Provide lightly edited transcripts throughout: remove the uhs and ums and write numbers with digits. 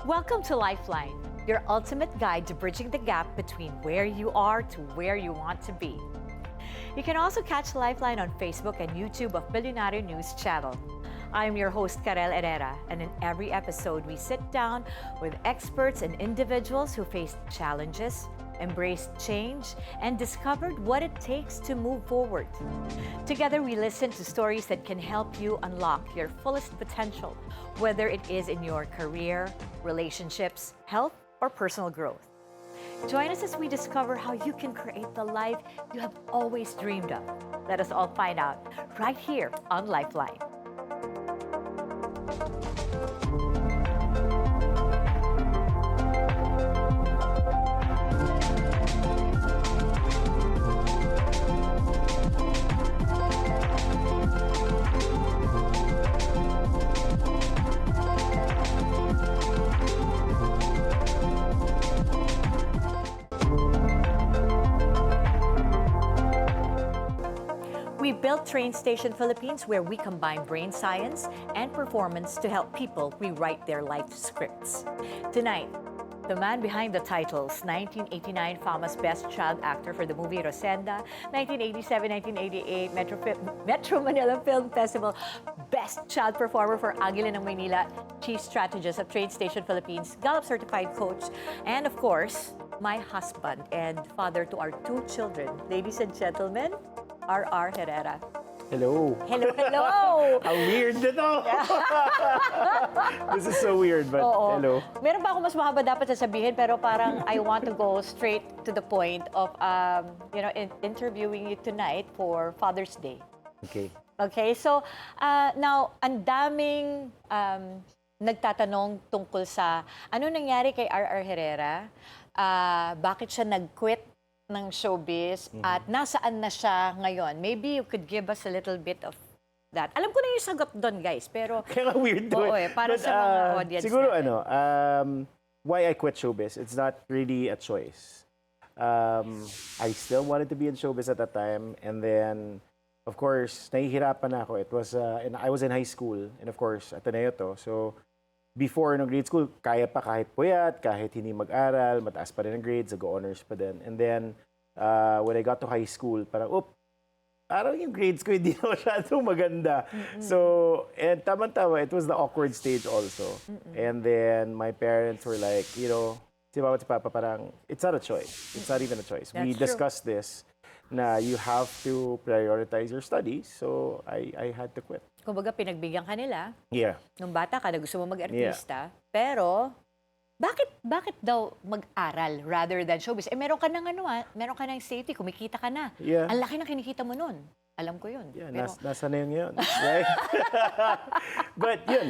Welcome to Lifeline, your ultimate guide to bridging the gap between where you are to where you want to be. You can also catch Lifeline on Facebook and YouTube of Billionaire News Channel. I'm your host, Carelle Herrera, and in every episode, we sit down with experts and individuals who faced challenges, embraced change, and discovered what it takes to move forward. Together, we listen to stories that can help you unlock your fullest potential, whether it is in your career, relationships, health, or personal growth. Join us as we discover how you can create the life you have always dreamed of. Let us all find out right here on Lifeline. We built Train Station Philippines, where we combine brain science and performance to help people rewrite their life scripts. Tonight, the man behind the titles, 1989 FAMAS Best Child Actor for the movie Rosenda, 1987-1988 Metro Manila Film Festival Best Child Performer for Agila ng Maynila, Chief Strategist of Train Station Philippines, Gallup Certified Coach, and of course, my husband and father to our 2 children. Ladies and gentlemen, RR Herrera. Hello. Hello, hello! How weird na to! This is so weird, but hello. Meron pa ako mas mahaba dapat sasabihin, pero parang I want to go straight to the point of, interviewing you tonight for Father's Day. Okay. Okay, so now, ang daming nagtatanong tungkol sa ano nangyari kay RR Herrera, bakit siya nag-quit ng showbiz at nasaan na siya ngayon. Maybe you could give us a little bit of that. Alam ko na yung sagot doon, guys, pero Kaya nga weird to para but, sa mga audience siguro natin. why I quit showbiz, it's not really a choice. I still wanted to be in showbiz at that time, and then, of course, nahihirapan na ako. It was, I was in high school, and of course, Ateneo to. So, before, grade school, kaya pa kahit puyat, kahit hindi mag-aral, mataas pa rin ang grades, nag-honors pa din. And then, when I got to high school, parang yung grades ko hindi na masyadong maganda. So, and tama-tama, it was the awkward stage also. And then, my parents were like, si mama at si papa, parang, it's not a choice. It's not even a choice. We discussed this, na you have to prioritize your studies. So, I had to quit. Kumbaga, pinagbigyan ka nila. Yeah. Nung bata ka na gusto mo mag-artista. Pero, bakit daw mag-aral rather than showbiz? Meron ka ng meron ka ng safety, kumikita ka na. Yeah. Ang laki ng kinikita mo nun. Alam ko yun. Yeah, pero, nasa na yun. Right? But yun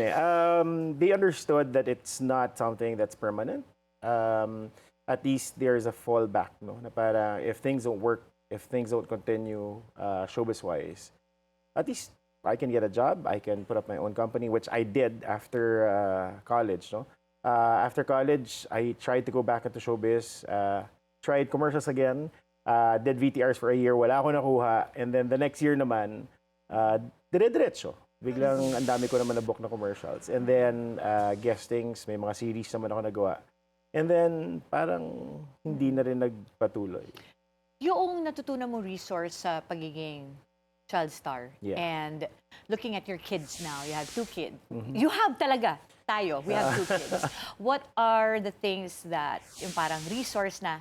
they understood that it's not something that's permanent. At least there's a fallback, no? Na para if things don't work, if things don't continue showbiz-wise, at least I can get a job, I can put up my own company, which I did after college, no? After college, I tried to go back into showbiz, tried commercials again, did VTRs for a year, wala ako nakuha, and then the next year naman, dire-diretso. Biglang ang dami ko naman na-book na commercials. And then, guestings, may mga series naman ako nagawa. And then, parang hindi na rin nagpatuloy. Yung natutunan mo resource sa pagiging child star, and looking at your kids now, you have 2 kids. You have talaga, we have 2 kids. What are the things that, yung parang resource na,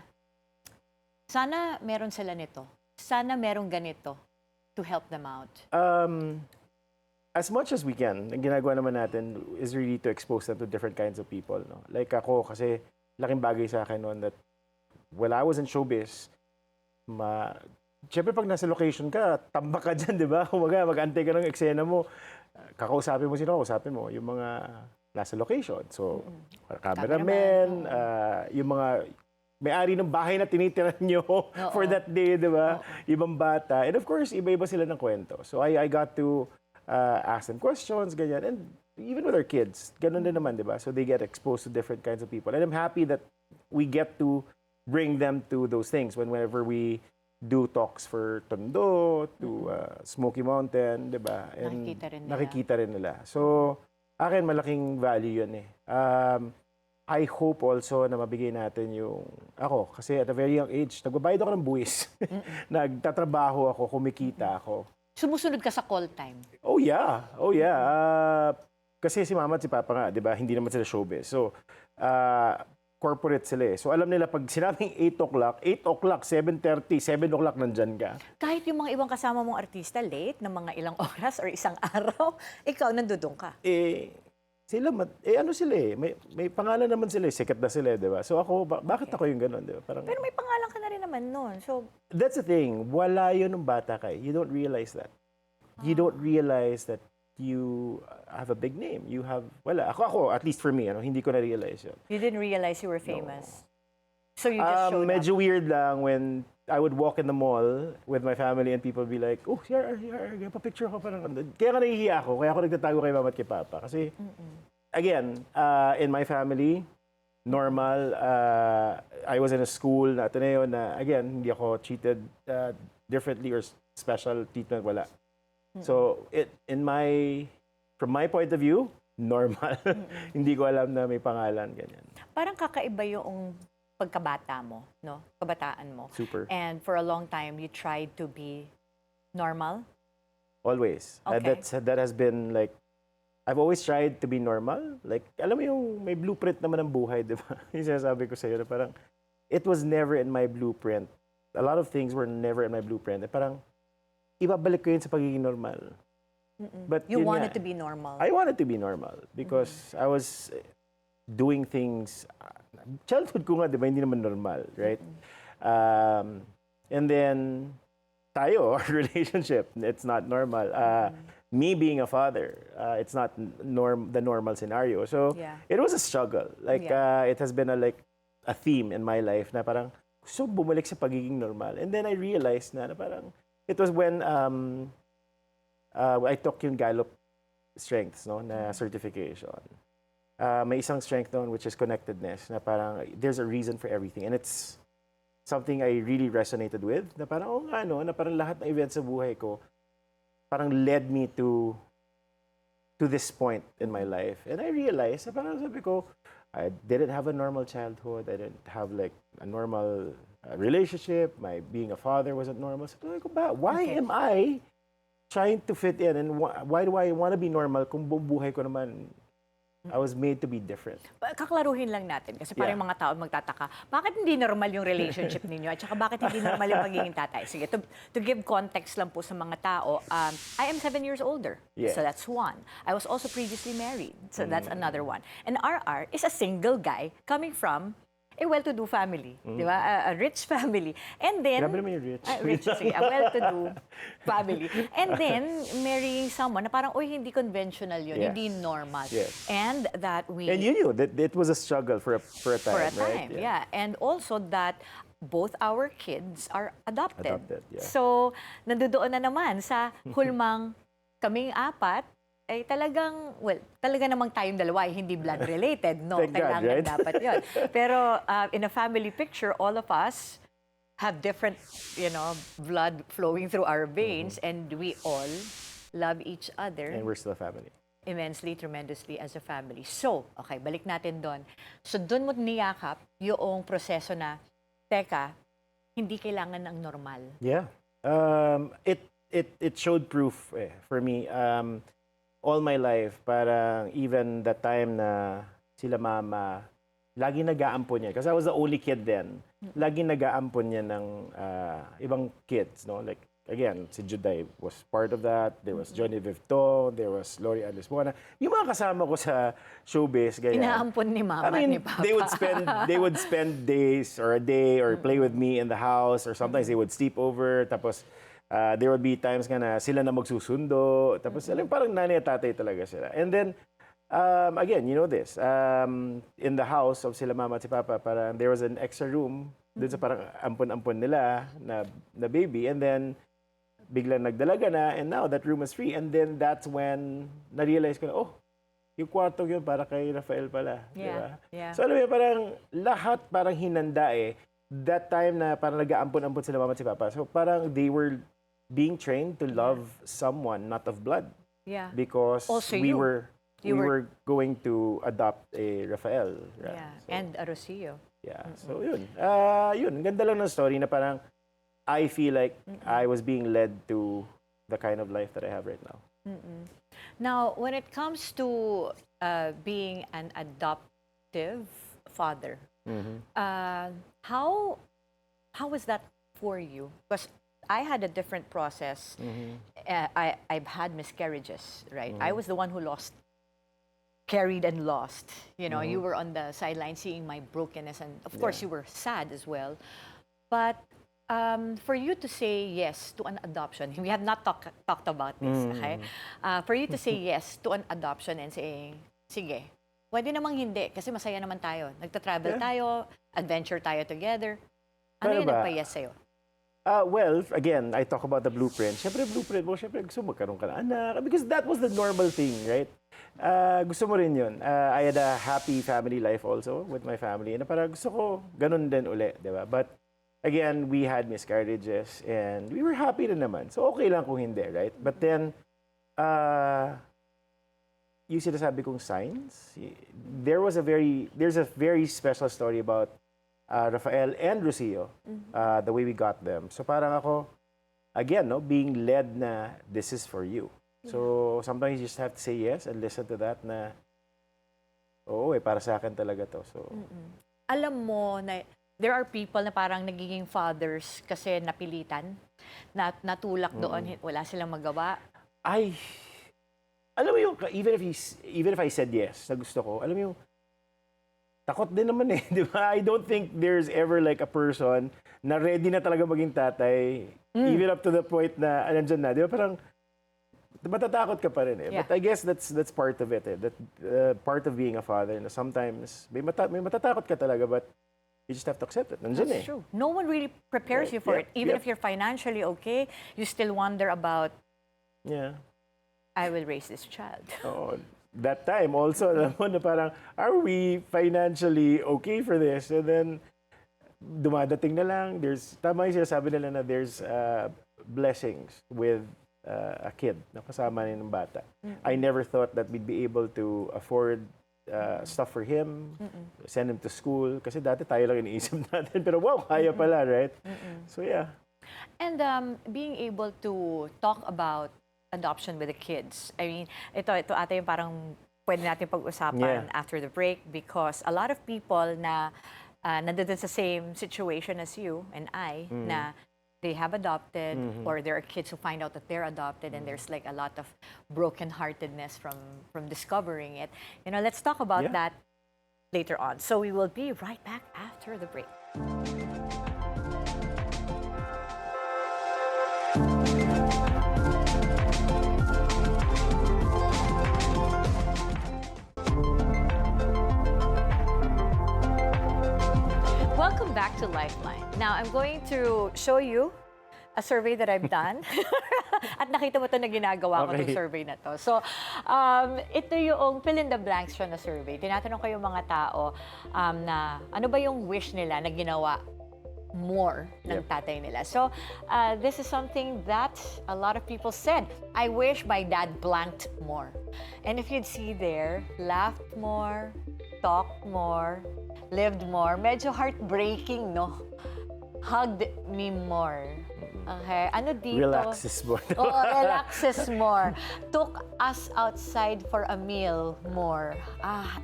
sana meron sila nito, sana meron ganito, to help them out? As much as we can, ang ginagawa naman natin is really to expose them to different kinds of people. No? Like ako, kasi laking bagay sa akin noon that when I was in showbiz, siyempre pag nasa location ka, tambak ka dyan, di ba? Kumaga, mag-antay ka ng eksena mo, kakausapin mo kausapin mo, yung mga nasa location. So, cameraman, yung mga may-ari ng bahay na tinitiran nyo for that day, di ba? Ibang bata. And of course, iba-iba sila ng kwento. So, I got to ask them questions, ganyan. And even with our kids, ganun din naman, di ba? So, they get exposed to different kinds of people. And I'm happy that we get to bring them to those things whenever we do talks for Tondo, to Smoky Mountain, di ba? And Nakikita rin nila. nakikita rin nila. So, akin malaking value yun eh. I hope also na mabigay natin yung ako kasi at a very young age nagbabayad ako ng buwis. Nagtatrabaho ako, kumikita ako. Sumusunod ka sa call time. Oh yeah. Oh yeah. Kasi si mama at si papa nga, 'di ba? Hindi naman sila showbiz. So corporate sila eh. So alam nila pag sinabing 8 o'clock, 7:30, 7 o'clock nandyan ka. Kahit yung mga ibang kasama mong artista late ng mga ilang oras or isang araw, ikaw nandudong ka. Sila, ano sila eh, may pangalan naman sila eh, sikat na sila, di ba? So ako, bakit ako yung gano'n, di ba? Parang, Pero may pangalan ka na rin naman nun. So, that's the thing, wala yun ng bata ka eh. You don't realize that. You don't realize that you have a big name. You have, wala. Ako, at least for me, hindi ko na-realize yun. you didn't realize you were famous. So you just showed Medyo up. weird lang when I would walk in the mall with my family and people be like, oh, here, pa-picture ako. Parang, kaya nga nahihiya ako. Kaya ako nagtatago kay mama at kay papa. Kasi, again, in my family, normal. I was in a school na Ateneo na, again, hindi ako treated differently or special treatment, wala. So, from my point of view, normal. Hindi ko alam na may pangalan, ganyan. Parang kakaiba yung pagkabata mo, no? Kabataan mo. Super. And for a long time, you tried to be normal. Always. Okay. That has been like, I've always tried to be normal. Like, alam mo yung may blueprint naman ng buhay, di ba? Yung sinasabi ko sa'yo na parang, it was never in my blueprint. A lot of things were never in my blueprint. Parang, ibabalik ko yun sa pagiging normal. But You yun wanted nga, to be normal. I wanted to be normal because I was doing things, childhood ko nga, di ba, hindi naman normal, right? And then, tayo, our relationship, it's not normal. Me being a father, it's not the normal scenario. So, Yeah. it was a struggle. Like, it has been a theme in my life na parang, gusto bumalik sa pagiging normal. And then I realized na parang, it was when I took yung Gallup strengths, no, na certification. May isang strength doon which is connectedness, na parang there's a reason for everything. And it's something I really resonated with, na parang, oh nga, no, na parang lahat ng events sa buhay ko, parang led me to this point in my life. And I realized, na parang sabi ko, I didn't have a normal childhood. I didn't have like a normal relationship. My being a father wasn't normal. So, why am I trying to fit in? And why do I want to be normal kung buong buhay ko naman I was made to be different? Kaklaruhin lang natin kasi parang mga tao magtataka, bakit hindi normal yung relationship ninyo at saka bakit hindi normal yung pagiging tatay? Sige, to give context lang po sa mga tao, I am 7 years older. Yeah. So that's one. I was also previously married. So that's another one. And RR is a single guy coming from a well-to-do family, di ba? A rich family. And then... Grabe naman yung rich. Rich, sige, a well-to-do family. And then, marrying someone na parang, uy, hindi conventional yun, Yes. hindi normal. Yes. And that we... And you knew that it was a struggle for a time, for a right? time, yeah. And also that both our kids are adopted. Adopted, yeah. So, nandoon na naman sa hulmang kaming apat, ay talagang, talaga namang tayong dalawa ay hindi blood-related, no? Thank God, Kailangan right? dapat yun. Pero in a family picture, all of us have different, blood flowing through our veins, and we all love each other. And we're still a family. Immensely, tremendously as a family. So, okay, balik natin doon. So, doon mo niyakap yung proseso na, teka, hindi kailangan ng normal. Yeah. It showed proof for me. All my life, parang even the time na sila mama, lagi nag-aampon niya. Because I was the only kid then. Lagi nag-aampon niya ng ibang kids, no? Like, again, si Juday was part of that. There was Johnny Vivto, there was Lori Alisbona. Yung mga kasama ko sa showbiz, ganyan. Inaampon ni mama at ni papa. They would spend days or a day or play with me in the house, or sometimes they would sleep over. Tapos, there would be times nga na sila na magsusundo. Tapos, alam, parang nanay at tatay talaga sila. And then, again, you know this, in the house of sila mama at si papa, parang there was an extra room dun sa parang ampon-ampon nila na baby. And then, biglang nagdalaga na, and now that room is free. And then, that's when na-realize ko na, oh, yung kwarto yun para kay Rafael pala. Yeah, Diba? yeah. So, alam mo, parang lahat parang hinanda that time na parang nag-aampon-ampon sila mama at si papa. So, parang they were being trained to love someone not of blood. Yeah. Because Also we you. were... we were going to adopt a Rafael. Yeah, and a Rocio. Yeah, so yun. Yun, ganda lang ng story na parang I feel like I was being led to the kind of life that I have right now. Now, when it comes to being an adoptive father, how was that for you? Because I had a different process. I've had miscarriages, right? I was the one who carried and lost. You know, you were on the sideline seeing my brokenness, and of course you were sad as well. But for you to say yes to an adoption, we have not talked about this, okay? For you to say yes to an adoption and saying, sige, pwede namang hindi kasi masaya naman tayo. Nagta-travel tayo, adventure tayo together. Ano yung nagpa-yes sa'yo? Well, again, I talk about the blueprint. Siyempre, blueprint mo, siyempre gusto mo magkaroon ka ng anak. Because that was the normal thing, right? Gusto mo rin yun. I had a happy family life also with my family. Na parang gusto ko ganun din uli, di ba? But again, we had miscarriages and we were happy rin naman. So okay lang kung hindi, right? But then, yung sinasabi kong signs, there's a very special story about Rafael and Rocio, the way we got them. So parang ako, again, no, being led na this is for you. So sometimes you just have to say yes and listen to that na, oo, para sa akin talaga to. So, alam mo na there are people na parang nagiging fathers kasi napilitan, natulak doon, wala silang magawa. Alam mo yung, even if I said yes, na gusto ko, alam mo yung, takot din naman eh, di ba? I don't think there's ever like a person na ready na talaga maging tatay, even up to the point na, nandyan na, di ba? Parang, matatakot ka pa rin eh. Yeah. But I guess that's part of it eh. That part of being a father na sometimes, may matatakot ka talaga, but you just have to accept it. Nandyan That's eh. true. No one really prepares you for it. Even if you're financially okay, you still wonder about, I will raise this child. Oo. That time also, alam mo na parang, are we financially okay for this? And then, dumadating na lang, tama yung sinasabi nila na there's blessings with a kid na kasama ng bata. I never thought that we'd be able to afford stuff for him, send him to school, kasi dati tayo lang iniisip natin, pero wow, kaya pala, right? So yeah. And being able to talk about adoption with the kids. I mean, ito ata yung parang pwede natin pag-usapan after the break because a lot of people na nandun sa same situation as you and I na they have adopted or there are kids who find out that they're adopted and there's like a lot of brokenheartedness from discovering it. You know, let's talk about that later on. So we will be right back after the break. Welcome back to Lifeline. Now, I'm going to show you a survey that I've done. At nakita mo ito na ginagawa ko itong survey na to. So, ito yung fill in the blanks siya na survey. Tinatanong ko yung mga tao na ano ba yung wish nila na ginawa more ng tatay nila. So, this is something that a lot of people said. I wish my dad blanked more. And if you'd see there, laughed more, talked more, lived more. Medyo heartbreaking, no? Hugged me more. Okay, ano dito? Relaxes more. Oo, relaxes more. Took us outside for a meal more.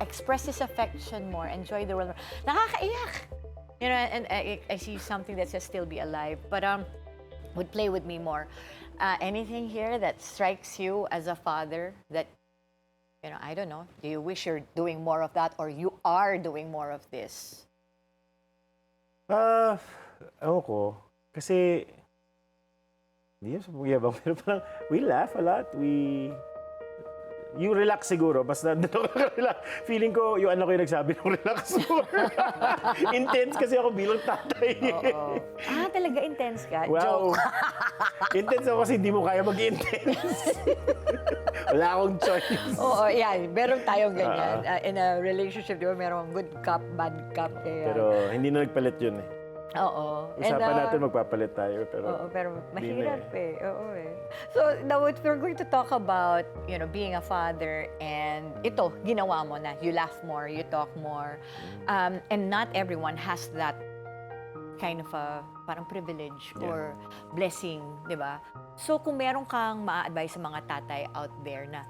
Express his affection more. Enjoy the world more. Nakakaiyak! You know, and I see something that says still be alive. But would play with me more. Anything here that strikes you as a father that, you know, I don't know, do you wish you're doing more of that or you are doing more of this? Ewan ko. Kasi, hindi yun sa buyabang, pero parang, we laugh a lot. Yung relax siguro, mas relax. Feeling ko, yung anak ko yung nagsabi ng relax more. Intense kasi ako bilang tatay. Talaga intense ka? Wow. Joke. Intense ako kasi hindi mo kaya mag-intense. Wala akong choice. Oo, yan. Meron tayong ganyan. In a relationship, di ba, meron good cop, bad cop. Kaya... Pero hindi na nagpalit yun eh. Oo. Usapan natin magpapalit tayo, pero Oo, pero di mahirap na eh. Oo eh. So, now we're going to talk about, being a father, and ito, ginawa mo na. You laugh more, you talk more. And not everyone has that kind of a parang privilege or blessing, di ba? So, kung meron kang ma-advise sa mga tatay out there na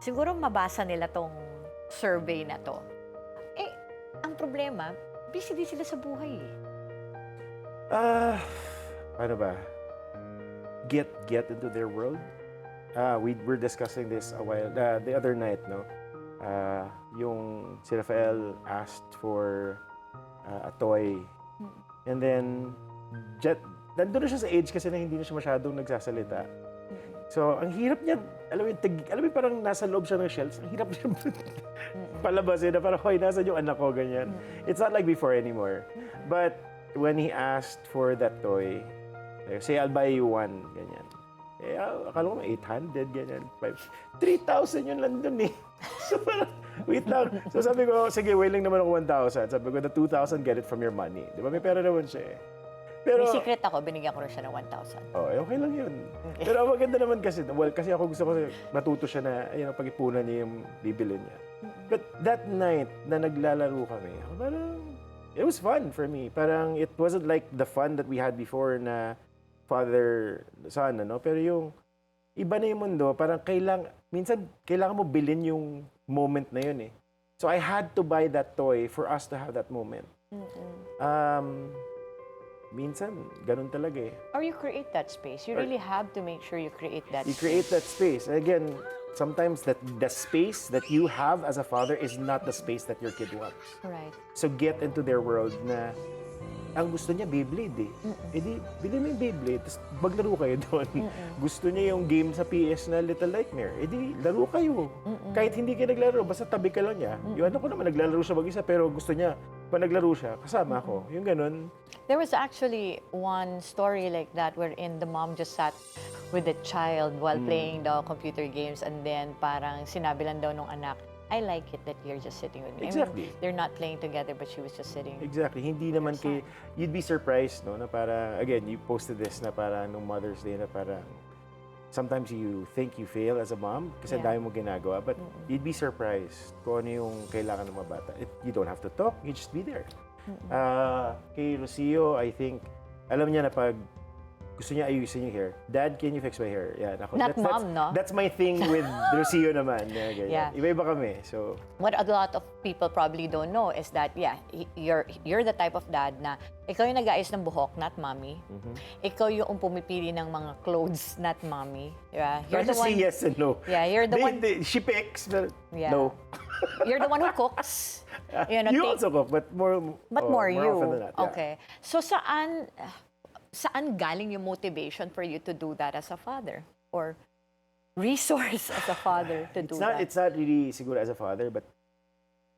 siguro mabasa nila tong survey na to, ang problema, busy din sila sa buhay eh. Ano ba? Get into their world. We were discussing this a while the other night, no? Yung si Rafael asked for a toy, and then nandun na siya sa age kasi na hindi na siya masyadong nagsasalita. So, ang hirap niya, alam mo parang nasa loob siya ng shelves, ang hirap niya palabasin na parang, hoy, nasan yung anak ko, ganyan. It's not like before anymore. But when he asked for that toy, like, say, I'll buy you one, ganyan. Akala ko 800, ganyan. 3,000 yun lang dun eh. So parang, wait lang. So sabi ko, sige, willing naman ako 1,000. Sabi ko, the 2,000, get it from your money. Di ba? May pera naman siya eh. Pero, may secret ako, binigyan ko rin siya ng 1,000. Okay lang yun. Pero ang maganda naman kasi, kasi ako gusto ko matuto siya na, pag-ipunan niya yung bibili niya. But that night, na naglalaro kami, parang, it was fun for me. Parang, it wasn't like the fun that we had before na father-son, ano? Pero yung, iba na yung mundo, parang minsan, kailangan mo bilhin yung moment na yun eh. So, I had to buy that toy for us to have that moment. Minsan, ganun talaga eh. Or you create that space. You really have to make sure you create that space. You create that space. Again, sometimes the space that you have as a father is not the space that your kid wants. Right. So get into their world na ang gusto niya Beyblade eh. Di, bilhin mo yung Beyblade, tapos maglaro kayo doon. Gusto niya yung game sa PS na Little Nightmare. Di, laro kayo. Kahit hindi kayo naglaro, basta tabi ka lang niya. Yung anak ko naman, naglalaro siya mag-isa, pero gusto niya, pag naglaro siya, kasama ako. Yung ganun. There was actually one story like that wherein the mom just sat with the child while playing the computer games, and then parang sinabi lang daw nung anak, I like it that you're just sitting with me. Exactly. I mean, they're not playing together, but she was just sitting. Exactly. Hindi naman you'd be surprised, no, na para, again, you posted this na para nung Mother's Day na para sometimes you think you fail as a mom kasi dahil mo ginagawa, but you'd be surprised kung ano yung kailangan ng mga bata. You don't have to talk, you just be there. Kay Rocio, I think, alam niya na pag gusto niya ayusin yung hair, Dad, can you fix my hair? Yan, ako. Not mom, no? That's my thing with Rocio naman. Yeah. Iba-iba kami. So, what a lot of people probably don't know is that, you're the type of dad na ikaw yung nag-aayos ng buhok, not mommy. Ikaw yung pumipili ng mga clothes, not mommy. Yeah. You're the one. Say yes and no. Yeah, you're the one. She picks, but no. You're the one who cooks. You also cook, but more you. Often than that. Yeah. Okay. So saan galing yung motivation for you to do that as a father? Or resource as a father to do that? It's not really siguro as a father, but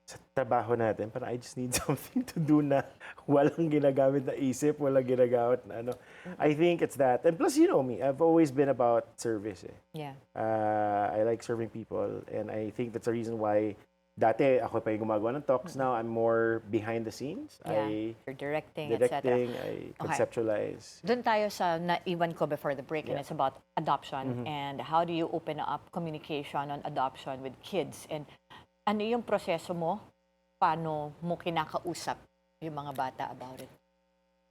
sa trabaho natin, parang I just need something to do na walang ginagamit na isip, walang ginagamit na ano. I think it's that. And plus, you know me, I've always been about service eh. Yeah. I like serving people, and I think that's the reason why dati ako pa yung gumagawa ng talks. Now I'm more behind the scenes. Yeah. You're directing, etc. I conceptualize. Doon tayo sa naiwan ko before the break, and it's about adoption and how do you open up communication on adoption with kids, and ano yung proseso mo, paano mo kinakausap yung mga bata about it?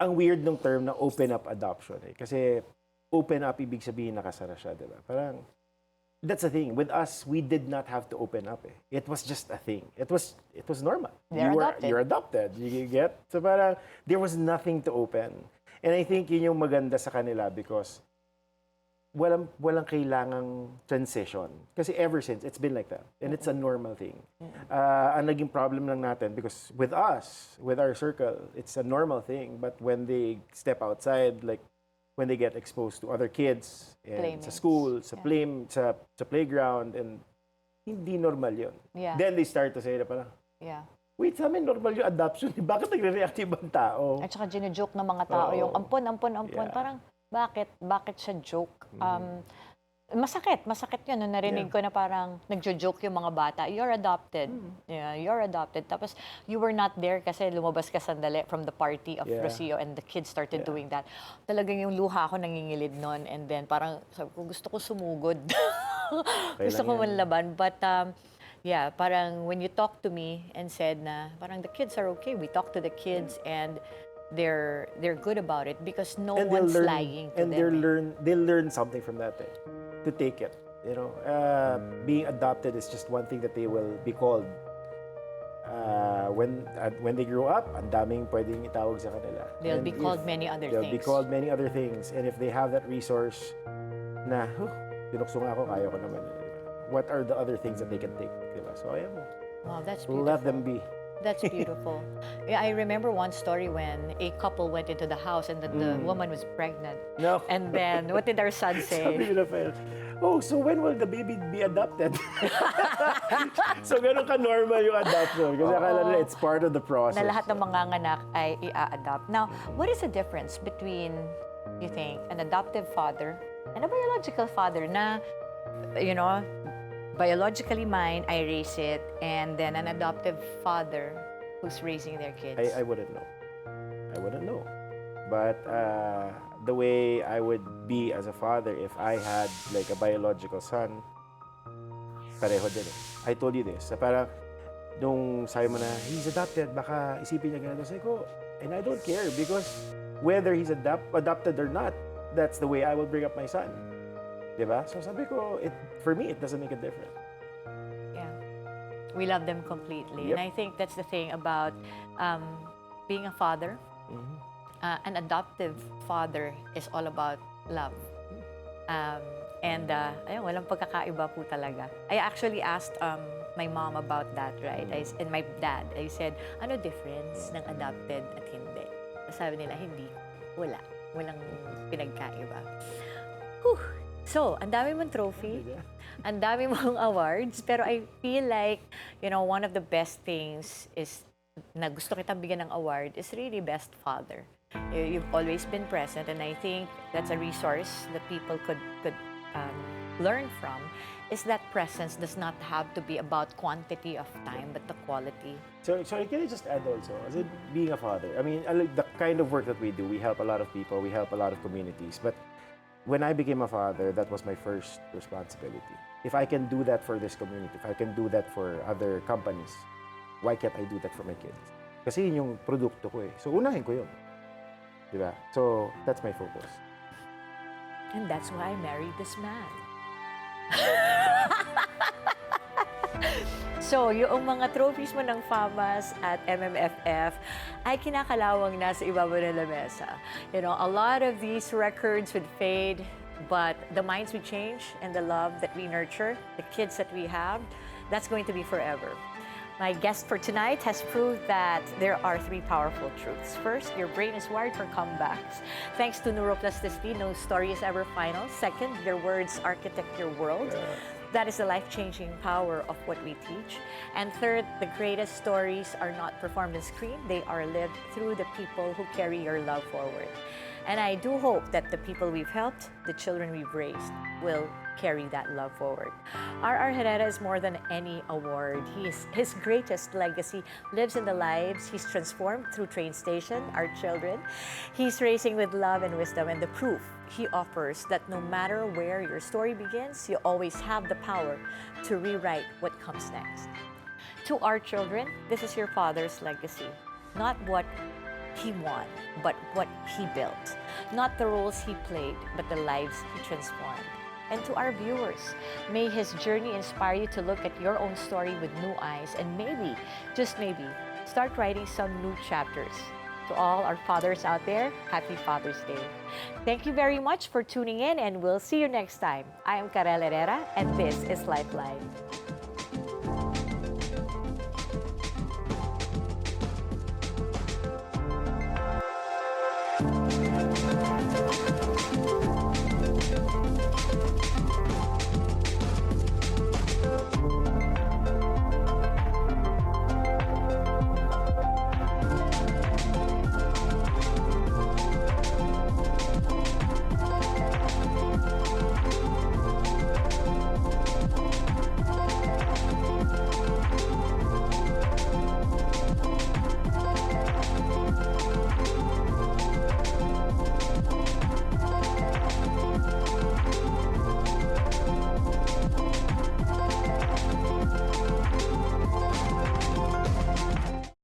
Ang weird ng term na open up adoption eh. Kasi open up, ibig sabihin nakasara siya, di ba? Parang that's the thing. With us, we did not have to open up eh. It was just a thing. It was normal. You're adopted. You get? So parang there was nothing to open. And I think yun yung maganda sa kanila because walang kailangang transition. Kasi ever since, it's been like that. And it's a normal thing. Ang naging problem lang natin, because with us, with our circle, it's a normal thing. But when they step outside, like when they get exposed to other kids, and sa school, sa playground, and hindi normal yun. Yeah. Then they start to say na parang, wait, sa amin normal yung adoption. Bakit nagre-react yung ibang tao? At saka gine-joke ng mga tao yung ampon. Yeah. Parang, bakit siya joke? Masakit yun. Nung narinig ko na parang nagjo-joke yung mga bata, you're adopted. Yeah, you're adopted. Tapos, you were not there kasi lumabas ka sandali from the party of Rocio and the kids started doing that. Talagang yung luha ko nangingilid nun. And then, parang sabi ko, gusto ko sumugod. Gusto ko manlaban. But, yeah, parang when you talk to me and said na, parang the kids are okay. We talk to the kids and they're good about it because no one's lying to and them. they'll learn something from that to take it. You know, being adopted is just one thing that they will be called. When they grow up, ang daming pwedeng itawag sa kanila. They'll be called many other things. They'll be called many other things. And if they have that resource na, pinukso nga ako, kaya ko naman. What are the other things that they can take? Diba? So, ayan mo. Wow, that's beautiful. Let them be. That's beautiful. Yeah, I remember one story when a couple went into the house and the woman was pregnant. No. And then, what did our son say? Sabi nila pa yun, oh, so when will the baby be adopted? So, ganun ka-normal yung adoption. Kasi akala nila it's part of the process. Na lahat ng manganganak ay i-adopt. Now, what is the difference between, you think, an adoptive father and a biological father na, you know, biologically mine, I raise it, and then an adoptive father who's raising their kids? I wouldn't know. I wouldn't know. But the way I would be as a father if I had like a biological son, pareho din eh. I told you this. Parang, nung sabi mo na, he's adopted, baka isipin niya ganito. Sabi ko, and I don't care because whether he's adopted or not, that's the way I will bring up my son. Diba? So sabi ko, for me, it doesn't make a difference. Yeah. We love them completely. Yep. And I think that's the thing about being a father. An adoptive father is all about love. And ayun, walang pagkakaiba po talaga. I actually asked my mom about that, right? And my dad, I said, ano difference ng adopted at hindi? Sabi nila, hindi. Walang pinagkaiba. Whew. So, ang dami mong trophy, ang dami mong awards, pero I feel like, you know, one of the best things is, na gusto kitang bigyan ng award, is really best father. You've always been present, and I think that's a resource that people could learn from, is that presence does not have to be about quantity of time, but the quality. So, sorry, can I just add also, as in being a father, I mean, the kind of work that we do, we help a lot of people, we help a lot of communities, but when I became a father, that was my first responsibility. If I can do that for this community, if I can do that for other companies, why can't I do that for my kids? Kasi yun yung produkto ko eh. So, unahin ko yun. Diba? So, that's my focus. And that's why I married this man. So, yung mga trophies mo ng FAMAS at MMFF ay kinakalawang na sa ibabaw ng lamesa. You know, a lot of these records would fade, but the minds we change and the love that we nurture, the kids that we have, that's going to be forever. My guest for tonight has proved that there are three powerful truths. First, your brain is wired for comebacks. Thanks to neuroplasticity, no story is ever final. Second, your words architect your world. That is the life-changing power of what we teach. And third, the greatest stories are not performed on screen. They are lived through the people who carry your love forward. And I do hope that the people we've helped, the children we've raised, will carry that love forward. RR Herrera is more than any award. His greatest legacy lives in the lives he's transformed through Train Station, our children. He's raising with love and wisdom, and the proof he offers that no matter where your story begins, you always have the power to rewrite what comes next. To our children, this is your father's legacy. Not what he won, but what he built. Not the roles he played, but the lives he transformed. And to our viewers, may his journey inspire you to look at your own story with new eyes and maybe, just maybe, start writing some new chapters. To all our fathers out there, happy Father's Day. Thank you very much for tuning in, and we'll see you next time. I am Carelle Herrera, and this is Lifeline.